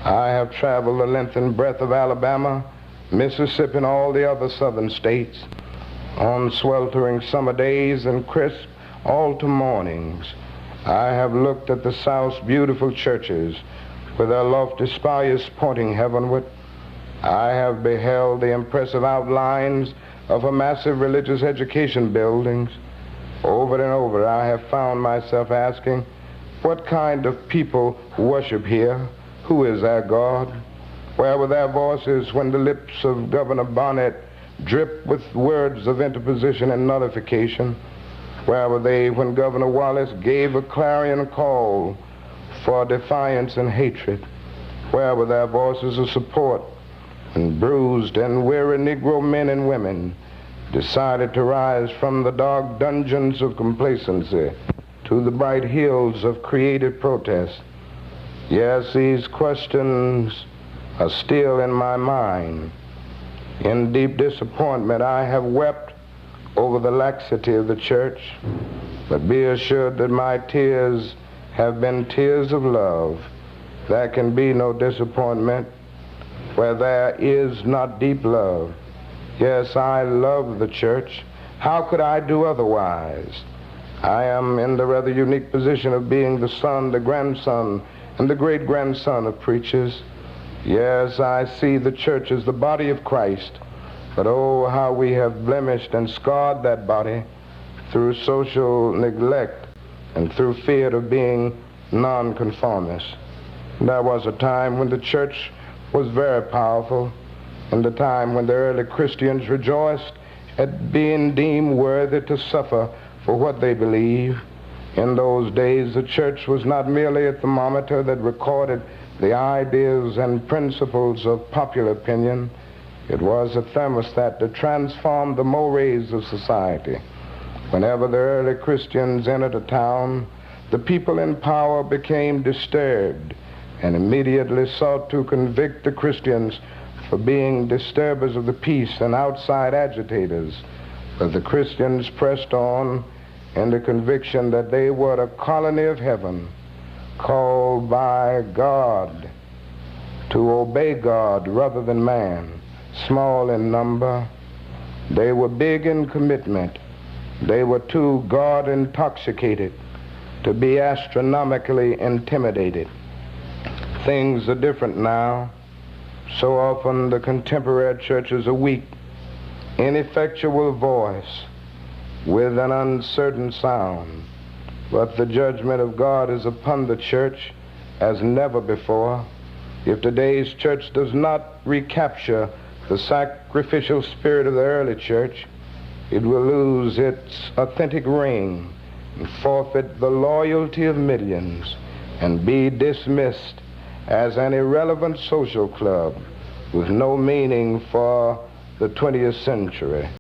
I have traveled the length and breadth of Alabama, Mississippi, and all the other southern states on sweltering summer days and crisp autumn mornings. I have looked at the South's beautiful churches with their lofty spires pointing heavenward. I have beheld the impressive outlines of her massive religious education buildings. Over and over, I have found myself asking, what kind of people worship here? Who is their God? Where were their voices when the lips of Governor Bonnet dripped with words of interposition and nullification? Where were they when Governor Wallace gave a clarion call for defiance and hatred? Where were their voices of support when bruised and weary Negro men and women decided to rise from the dark dungeons of complacency to the bright hills of creative protest? Yes, these questions are still in my mind. In deep disappointment, I have wept over the laxity of the church, but be assured that my tears have been tears of love. There can be no disappointment where there is not deep love. Yes, I love the church. How could I do otherwise? I am in the rather unique position of being the son, the grandson, and the great-grandson of preachers. Yes, I see the church as the body of Christ, but oh, how we have blemished and scarred that body through social neglect and through fear of being nonconformists. There was a time when the church was very powerful, and the time when the early Christians rejoiced at being deemed worthy to suffer for what they believe. In those days, the church was not merely a thermometer that recorded the ideas and principles of popular opinion. It was a thermostat that transformed the mores of society. Whenever the early Christians entered a town, the people in power became disturbed and immediately sought to convict the Christians for being disturbers of the peace and outside agitators. But the Christians pressed on in the conviction that they were a colony of heaven, called by God to obey God rather than man. Small in number, they were big in commitment. They were too God intoxicated to be astronomically intimidated. Things are different now. So often the contemporary church is a weak, ineffectual voice with an uncertain sound. But the judgment of God is upon the church as never before. If today's church does not recapture the sacrificial spirit of the early church, it will lose its authentic ring and forfeit the loyalty of millions and be dismissed as an irrelevant social club with no meaning for the 20th century.